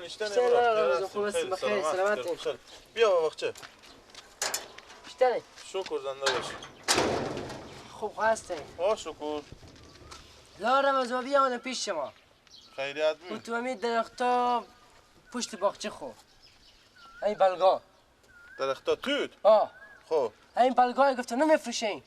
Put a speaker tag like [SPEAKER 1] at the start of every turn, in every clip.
[SPEAKER 1] نشته
[SPEAKER 2] نمیره. خوب است بخیر سلامت.
[SPEAKER 1] بیا بابا چه؟
[SPEAKER 2] بیشتره.
[SPEAKER 1] شکر زنده باش.
[SPEAKER 2] خوب هسته.
[SPEAKER 1] شکر.
[SPEAKER 2] لارم از ما بیامدم پیش شما.
[SPEAKER 1] خیریت بود.
[SPEAKER 2] تو همین درختا پشت باغچه خو. این بلگا.
[SPEAKER 1] درختا توت؟ خب.
[SPEAKER 2] این بلگای گفتم نمیفروشین.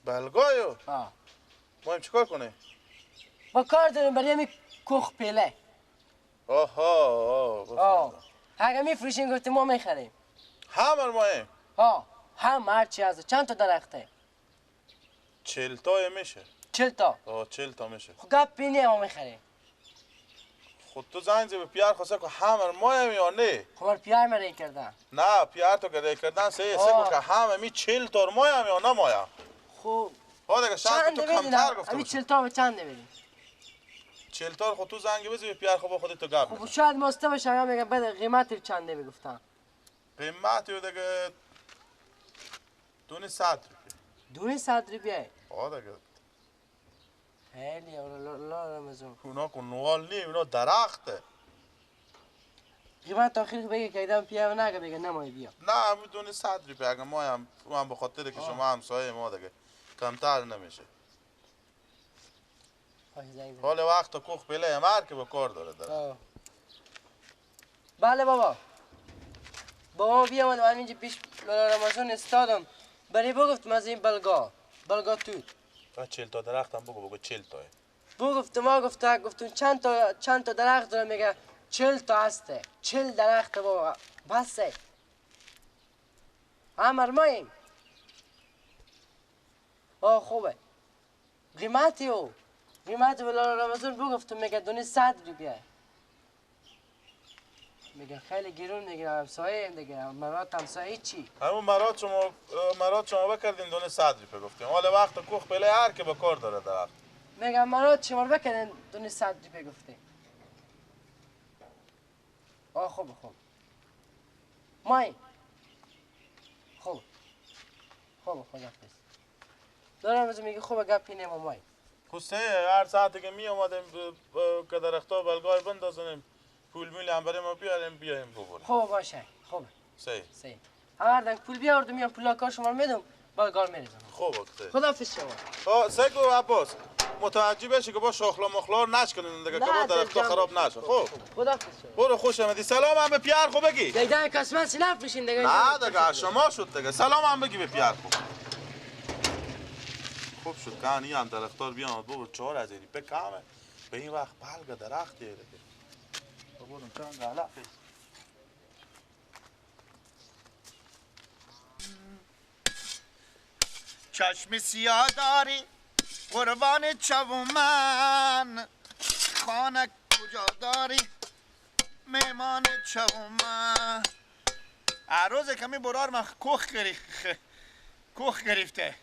[SPEAKER 1] بلگایو؟ ما هم چیکار کنیم؟
[SPEAKER 2] با کار داریم برای همین کوخ پیله. اگه میفروشین گفتم ما میخریم.
[SPEAKER 1] همه مایم؟
[SPEAKER 2] هم هرچی از چند تا درخته؟
[SPEAKER 1] 40 تا میشه.
[SPEAKER 2] 40 تا؟
[SPEAKER 1] 40 تا میشه.
[SPEAKER 2] خب گپ بینی ما میخریم.
[SPEAKER 1] خود تو زنگ به پیار خواسته که همه مایم یا نه؟
[SPEAKER 2] خب پیار مرای کردن.
[SPEAKER 1] نه پیار تو که کردن سه که همه می 40 تا مایم یا نه مایم.
[SPEAKER 2] خب
[SPEAKER 1] دیگه شاید تو کمتر گفته
[SPEAKER 2] باشی. 40 تا به چند بدین؟
[SPEAKER 1] 40 تا خود تو زنگ بزنی پیار خود خودت تو گپ.
[SPEAKER 2] خب شاید مسته باشه یا میگم بده قیمت چنده میگفتن.
[SPEAKER 1] قیمت یو دیگه دونه 100 روپیه.
[SPEAKER 2] دونه 100 روپیه؟
[SPEAKER 1] دیگه
[SPEAKER 2] خیلی لا رمزون.
[SPEAKER 1] اونا که نوال نیم اونا درخته.
[SPEAKER 2] قیمت آخر بگه که ایدم پیه و نگه بگه نمایی بیا.
[SPEAKER 1] نه دونه 100 روپیه اگه ما هم به خاطر که شما همسایه ما دیگه کمتر نمیشه. حال وقت کوخ پیله مر که با کار داره داره.
[SPEAKER 2] بله بابا ما بیامد من اینجا پیش رمضان استادم برای بگفتم از این بلگا توت
[SPEAKER 1] 40 تا درخت هم بگو 40 تاه
[SPEAKER 2] گفتم چند تا درخت دارم میگه 40 تا هسته 40 درخت بابا بسه همر ماییم خوبه قیمتی بلا رمضان بگفتم میگه دونه 100 روپیه میگه خیلی گرون میگه همسایه دیگه مرات همسایه چی؟
[SPEAKER 1] همون مرات شما بکردین دونه 100 روپیه گفتیم حالا وقت کوخ پله هر که با کار داره درخت
[SPEAKER 2] میگه مرات شما بکردین دونه 100 روپیه گفتیم خوب مای خوب خدا حافظ دارم از میگه خوبه گپی نیم مای
[SPEAKER 1] خوسته هر ساعتی که می اومدیم که درختا بلگای بندازنیم پول میل هم برای ما بیایم ببریم
[SPEAKER 2] خوب باشه خوب
[SPEAKER 1] صحیح
[SPEAKER 2] هر دنگ پول بیاوردم میام پولا کار شما رو میدم بلگار میریزم
[SPEAKER 1] خوب
[SPEAKER 2] خدا حافظ شما
[SPEAKER 1] سگو عباس متوجه بشی که با شاخلا مخلار نشکنین دیگه که با درختا خراب نشه خب
[SPEAKER 2] خدا حافظ شما
[SPEAKER 1] برو خوش آمدی سلام هم به پیار خوب بگی
[SPEAKER 2] دیگه قسمت سلام بشین دیگه
[SPEAKER 1] نه دیگه شما شد دیگه سلام هم بگی به پیار خوب شد کانی هم درختار بیامد بابا 4000 روپیه کمه به این وقت بلگ درخت دیگه بابا چند غلط
[SPEAKER 3] چشم سیاه داری قربان چو من خانه کجا داری میمان چو من روز کمی برار من کوخ گرفته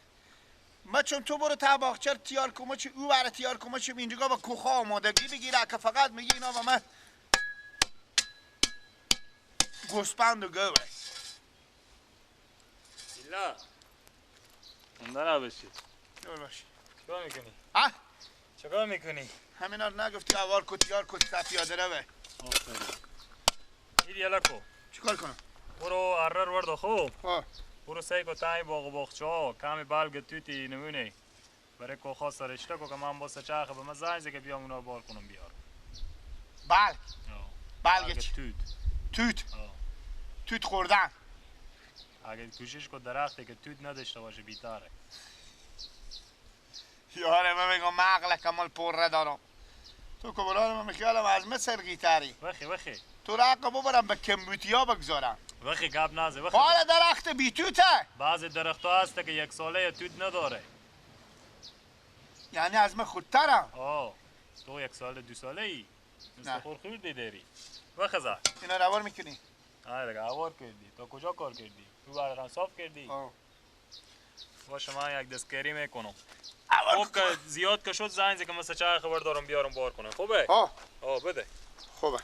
[SPEAKER 3] ما چون تو برو تا باغچه تیار کما چه او بره تیار کما چه اینجا با کوخ آمادگی بگیره که فقط میگی اینا با من گوسپند و گوه
[SPEAKER 4] ایلا اندر بشی
[SPEAKER 3] دور باشی
[SPEAKER 4] چیکار میکنی؟
[SPEAKER 3] چیکار میکنی؟ همینا رو نگفتی اوار کو تیار کو تا پیاده روه
[SPEAKER 4] ایدی الکو
[SPEAKER 3] چیکار کنم؟
[SPEAKER 4] برو اره رو ورد خوب برو سعی کو تای باغ باغچه ها کمی بلگ توتی نمونه برای کوخا سرشته کو که من با سچاخه به من زنگ که بیام اونا بار کنم بیار
[SPEAKER 3] بلگ
[SPEAKER 4] توت
[SPEAKER 3] توت خوردن
[SPEAKER 4] اگه کوشش کو درختی که توت نداشته باشه بیتاره
[SPEAKER 3] یاره من میگم مغل کمال پر دارم تو که برای من میخیالم از مصر گیتاری
[SPEAKER 4] وخی
[SPEAKER 3] تو رقم ببرم به کمبوتیا بگذارم
[SPEAKER 4] وخی گپ نازه
[SPEAKER 3] حالا درخت بی توته
[SPEAKER 4] بعضی درخت ها هسته که یک ساله توت نداره
[SPEAKER 3] یعنی از من خودترم
[SPEAKER 4] تو یک ساله 2 ساله ای مثل خورخوردی داری وخزا
[SPEAKER 3] اینا روار میکنی؟
[SPEAKER 4] نه دیگه اوار کردی تو کجا کار کردی؟ تو برای صاف کردی؟ باشه من یک دستکاری میکنم خوب که زیاد که شد زنگ که مثل چای خبر دارم بیارم بار کنم خوبه؟ بده
[SPEAKER 3] خوبه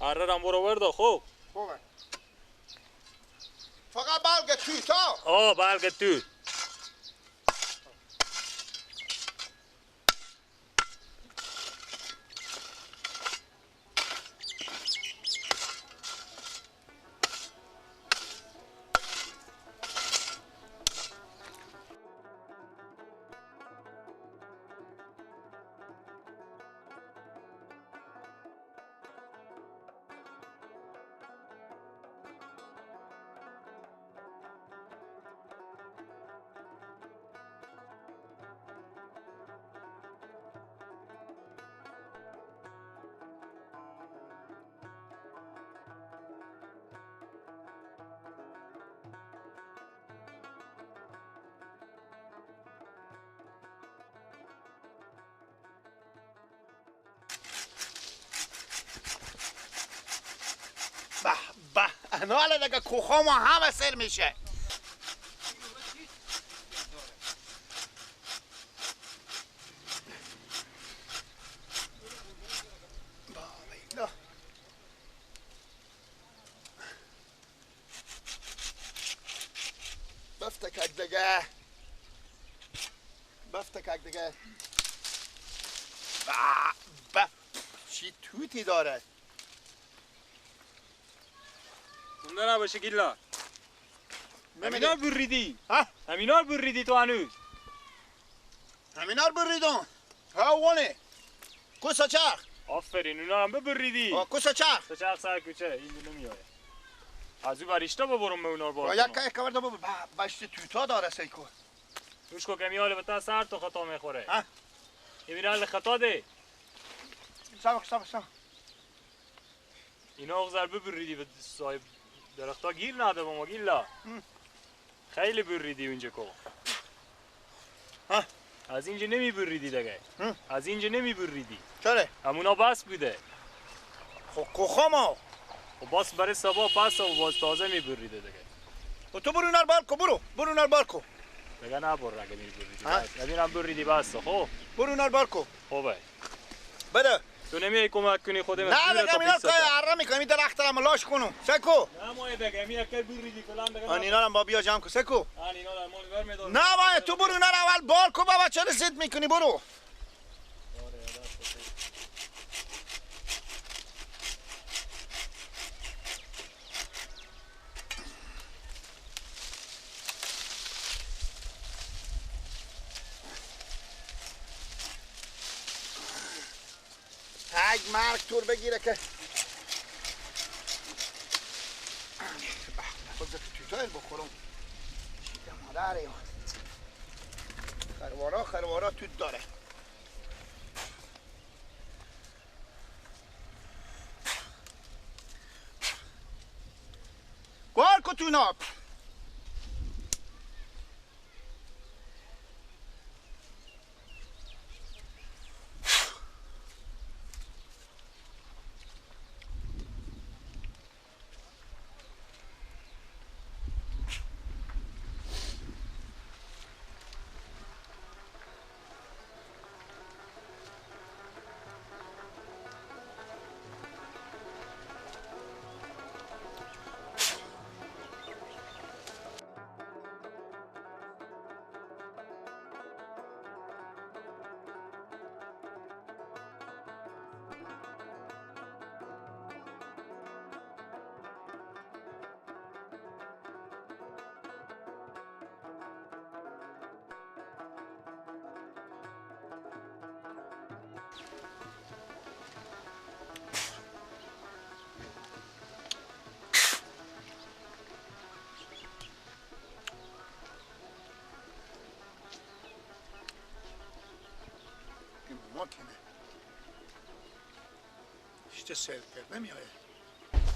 [SPEAKER 4] اره رم برو ورده خوبه
[SPEAKER 3] فقط بلگ توت ها؟
[SPEAKER 4] بلگ توت
[SPEAKER 3] نه دیگه کوخا ما همه سر میشه. بفتکک دیگه بفتکک دیگه چی توتی داره
[SPEAKER 4] اونده نباشه گیلا
[SPEAKER 3] نمیده.
[SPEAKER 4] همینا بریدی
[SPEAKER 3] ها؟
[SPEAKER 4] همینا بریدی تو هنوز
[SPEAKER 3] همینا رو بریدون ها وانه کوسا چرخ
[SPEAKER 4] آفرین اونا هم بریدی
[SPEAKER 3] کوسا چرخ
[SPEAKER 4] تو چرخ سر کوچه این نمیاره از او بریشتا ببرم به اونا رو
[SPEAKER 3] و
[SPEAKER 4] بار
[SPEAKER 3] یک که کورده ببر بشت توتا داره سیکو
[SPEAKER 4] روش کو کمیاله بتا سر تو خطا میخوره
[SPEAKER 3] ها
[SPEAKER 4] یه میرال خطا ده
[SPEAKER 3] سبق
[SPEAKER 4] اینا اغزر ببریدی به صاحب درختا گیر نده با ما گیلا خیلی بریدی اونجا کو
[SPEAKER 3] ها
[SPEAKER 4] از اینجا نمی بریدی دیگه از اینجا نمی بریدی
[SPEAKER 3] چره
[SPEAKER 4] همونا بس بوده
[SPEAKER 3] خو کوخا ما
[SPEAKER 4] و باز برای سبا پس و باز تازه می بریده دیگه
[SPEAKER 3] و تو برو نار بالکو برو نار بالکو
[SPEAKER 4] دیگه نبر اگه می بریدی
[SPEAKER 3] ها؟
[SPEAKER 4] بس اگه هم بریدی بس خب
[SPEAKER 3] برو نار بالکو
[SPEAKER 4] خوبه
[SPEAKER 3] بده
[SPEAKER 4] تو نمیای کمک کنی خودم
[SPEAKER 3] نه دیگه مینا که عرم میکنم این درخت را ملاش کنم سکو
[SPEAKER 4] نه ما دیگه می اکل بریدی فلان دیگه
[SPEAKER 3] آن اینا رو با بیا جمع کن سکو
[SPEAKER 4] اینا در مال ور میدار
[SPEAKER 3] نه باید تو برو نار اول بالکو بابا چرا زد میکنی برو تگ مرگ تور بگیره که خود که توتایل بخورم شیده مادره یا خروارا توت داره گوار کو تو ناب işte sevk نمیاد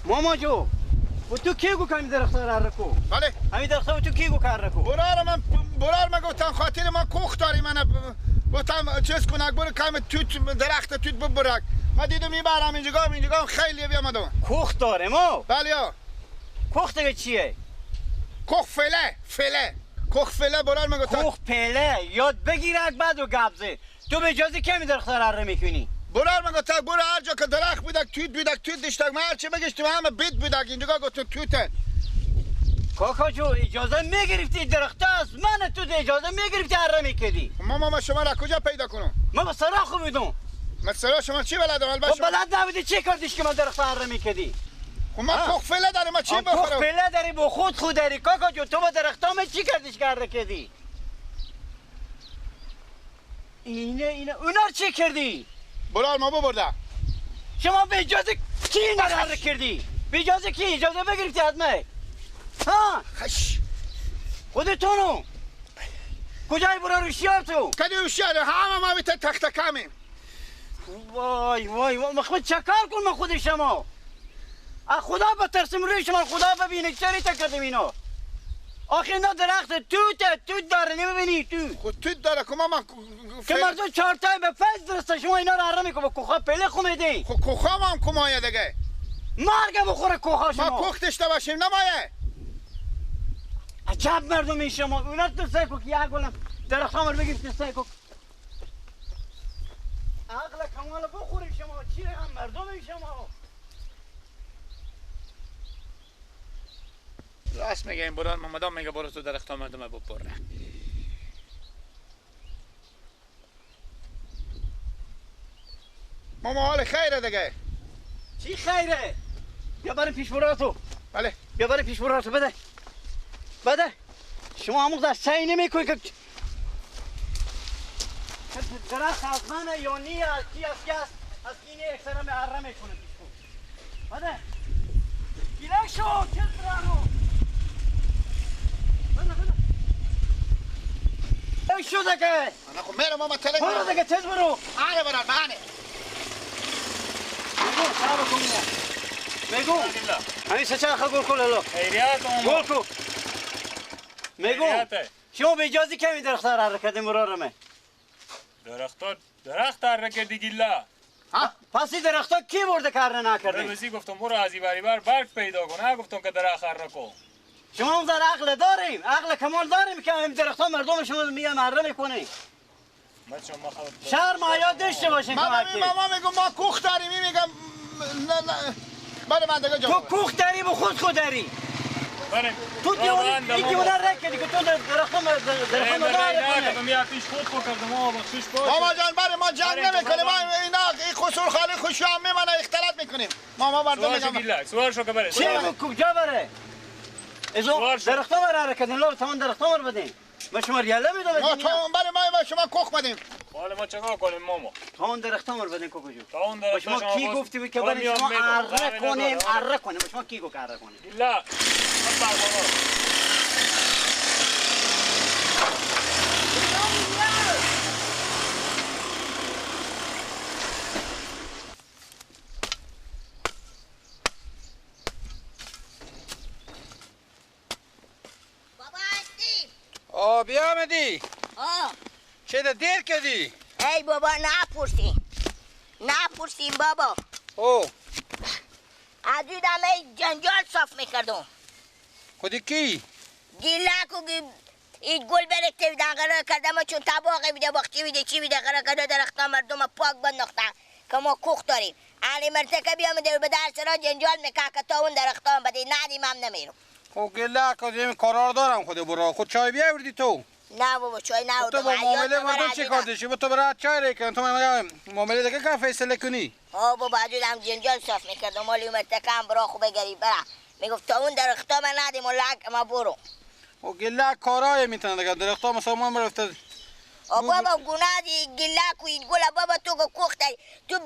[SPEAKER 5] ماما جو و تو کی گو کمی درخت را رکو
[SPEAKER 3] بله
[SPEAKER 5] همین درخت تو کی گو کار رکو
[SPEAKER 3] برار من گفتم خاطر ما کوخ داری من گفتم چیز کنک برو کم توت درخت توت ببرک ما دیدم میبرم اینجا خیلی بیامدم
[SPEAKER 5] کوخ داره ما
[SPEAKER 3] بله یا
[SPEAKER 5] کوخ دیگه چیه
[SPEAKER 3] کوخ کوخ فله برار من گفتم
[SPEAKER 5] کوخ پله یاد بگیرک بعد و گبزه تو به اجازه کمی درخت را میکنی
[SPEAKER 3] برار من گفتم برو هر جا که درخت بودک توت داشتک من هرچی بگشتم همه بیت بودک اینجا گفتم توتن
[SPEAKER 5] کاکا جو اجازه میگرفتی درخت است من تو اجازه میگرفتی هر میکردی
[SPEAKER 3] ماما شما را کجا پیدا کنم
[SPEAKER 5] ما به سراخ بودم
[SPEAKER 3] من سرا شما چی بلدم البته
[SPEAKER 5] خب بلد نبودی چی کردیش که من درخت هر میکردی
[SPEAKER 3] خب من کوخ فله دارم من چی
[SPEAKER 5] کوخ
[SPEAKER 3] بخورم
[SPEAKER 5] پله داری با خود داری کاکا جو تو با درختام چی کردیش کرده کردی اینه اونا چی کردی
[SPEAKER 3] برار ما ببردم
[SPEAKER 5] شما به اجازه کی نره کردی به اجازه کی اجازه بگرفتی از من ها
[SPEAKER 3] خش
[SPEAKER 5] خودتونو کجای برا روشیار تو
[SPEAKER 3] کدی هوشیار همه ما بیت تخت کمیم
[SPEAKER 5] وای مخمد چکار کن من خود شما خدا بترسم روی شما خدا ببینه چری تا کردیم اینو آخه اینا درخت توت داره نمیبینی تو
[SPEAKER 3] خود توت داره که ما
[SPEAKER 5] که مردم چهارتای به فیض درسته شما اینا رو حرم میکنه با کوخا پله خو میدی
[SPEAKER 3] خب کوخا ما هم کمایه دیگه
[SPEAKER 5] مرگ بخوره کوها
[SPEAKER 3] ما
[SPEAKER 5] شما
[SPEAKER 3] کوخ داشته باشیم نمایه.
[SPEAKER 5] عجب مردمی شما اونا تو سیکو که یک گلم درخت همار بگیم تو سیکو عقل کمال بخوریم شما چی هم مردمی شما
[SPEAKER 3] راست میگه این بران مامدام میگه برو تو درخت مردم بپره. ماما حال خیره دیگه.
[SPEAKER 5] چی خیره؟ بیا بریم پیش براتو.
[SPEAKER 3] بله.
[SPEAKER 5] بیا بریم پیش براتو بده. بده. شما همون در سعی نمیکنی که درخت از منه یا نی از کی از کی است از کی نی اکثرا به عره میکنه پیش کن. بده. گیلک شو چه برانو. بده بده. ای شو دیگه.
[SPEAKER 3] انا خب میرم ماما تلنگ.
[SPEAKER 5] برو دیگه تیز برو.
[SPEAKER 3] آره بران بانه.
[SPEAKER 5] میگو صاحب کن میگو همین سه چرخه گل کن لالا
[SPEAKER 4] خیریت
[SPEAKER 5] گل کن میگو شما به اجازه کمی درختار حرکت مرارمه
[SPEAKER 4] درخت حرکت کردی گیلا
[SPEAKER 5] پس این درختار کی برده کار نکرده
[SPEAKER 4] بسی گفتم برو از این بری بر برگ پیدا کن نه گفتم که درخت حرکت کن
[SPEAKER 5] شما هم در عقل داریم عقل کمال داریم که این درختار مردم شما میگن حرکت میکنه شرم حیا داشته باشین
[SPEAKER 3] ماما میگم ما کوخ داریم میگم نه بله من دیگه
[SPEAKER 5] تو کوخ داری به خود داری تو دیونه رکدی که تو درختم
[SPEAKER 4] داره میاد پیش خود کردم ما بخشش باش
[SPEAKER 3] ماما جان بله ما جنگ نمیکنیم ما اینا این قصور خالی خوشی هم میمانه اختلاط میکنیم ماما مردم میگم
[SPEAKER 4] سوال شو که بره
[SPEAKER 5] چی کجا بره ازو درختم حرکت لو تمام درختم بدین ما شما ریاله میدونید
[SPEAKER 3] ما تو بله ما شما کوخ بدیم
[SPEAKER 4] حالا ما چیکار کنیم ماما
[SPEAKER 5] تمام درختم بدین کوکوجو
[SPEAKER 4] با
[SPEAKER 5] شما کی گفتی بود که برای شما اره کنیم با شما کی گفت اره کنیم
[SPEAKER 4] لا
[SPEAKER 3] بیا آمدی چه ده دیر کردی؟
[SPEAKER 6] ای بابا نپرسیم بابا از این دمه جنجال صاف میکردم
[SPEAKER 3] خودی کی؟
[SPEAKER 6] گیلک و این گل برکته بیدن قرار کردم چون طباقه بیده باختی بیده چی بیده قرار کرده درخت مردم پاک بنداختن که ما کوخ داریم علی مرتکه بیامده به درس را جنجال میکه که تا اون درخت هم بده ندیم هم نمیرم
[SPEAKER 3] خب گلک از این کارار دارم خود برا خود چای بیاوردی تو؟
[SPEAKER 6] نه بابا چای نه
[SPEAKER 3] تو با معامله مردم چی کار داشتی؟ تو برات چای ریکن تو معامله دیگه که فیصله کنی؟
[SPEAKER 6] بابا هم جنجال صاف میکردم مالی مرتکه هم برا خوبه گری برا میگفت تا اون درخت ها من ندیم و لک ما برو
[SPEAKER 3] و گلک کارای میتونه دیگه درخت ها مثلا ما برفته
[SPEAKER 6] بابا گناه دی گلک و این گل بابا تو که کوخ داری تو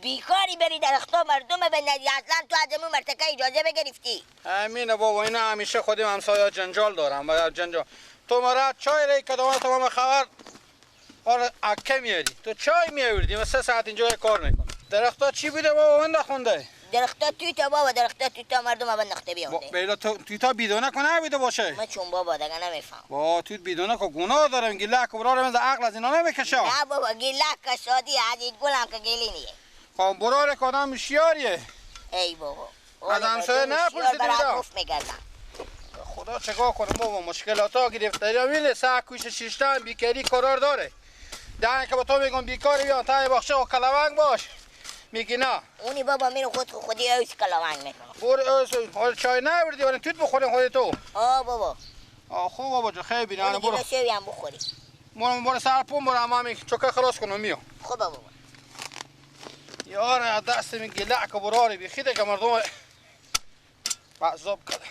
[SPEAKER 6] بیکاری بری درخت ها مردم بندازی اصلا تو از امون مرتکه اجازه بگرفتی
[SPEAKER 3] همینه بابا اینا همیشه خودم همسایه جنجال دارم باید جنجال تو مرا چای ریکه دوام تمام خبر آره اکه میاری تو چای میاوردی و 3 ساعت اینجا کار میکنی درخت ها چی بوده بابا من نخونده
[SPEAKER 6] درخت تویتا بابا درخت تویتا مردم بنداخته بیاونده
[SPEAKER 3] بیلا تویتا بیدونه کنه نبیده باشه
[SPEAKER 6] من چون بابا دیگه نمیفهم
[SPEAKER 3] با تویت بیدونه که گناه دارم گلک برا من عقل از اینا نمیکشه
[SPEAKER 6] نه بابا گلک کشادی عزیز گلم که گلی نیه
[SPEAKER 3] خب برا که آدم شیاریه
[SPEAKER 6] ای بابا
[SPEAKER 3] از همسایه نپرسیدی
[SPEAKER 6] میگردم
[SPEAKER 3] خدا چگاه کنم بابا مشکلات ها گرفتاری ها میله سه کوش شیشتن بیکاری قرار داره دهنه که با تو میگم بیکاری بیان تای باخشه و کلونگ باش میگی نه
[SPEAKER 6] اونی بابا میرو خودی اویس کلونگ میکنم
[SPEAKER 3] حال چای نبردی ولی توت بخوریم خودی تو
[SPEAKER 6] بابا
[SPEAKER 3] خوب بابا جو خیلی بیرانه برو
[SPEAKER 6] اونی گیره هم بخوری
[SPEAKER 3] برو سرپون برو همامی چوکه خلاص کنم میو
[SPEAKER 6] خوب بابا
[SPEAKER 3] یاره دست من گلک براره بیخیده که مردم بعضاب کرده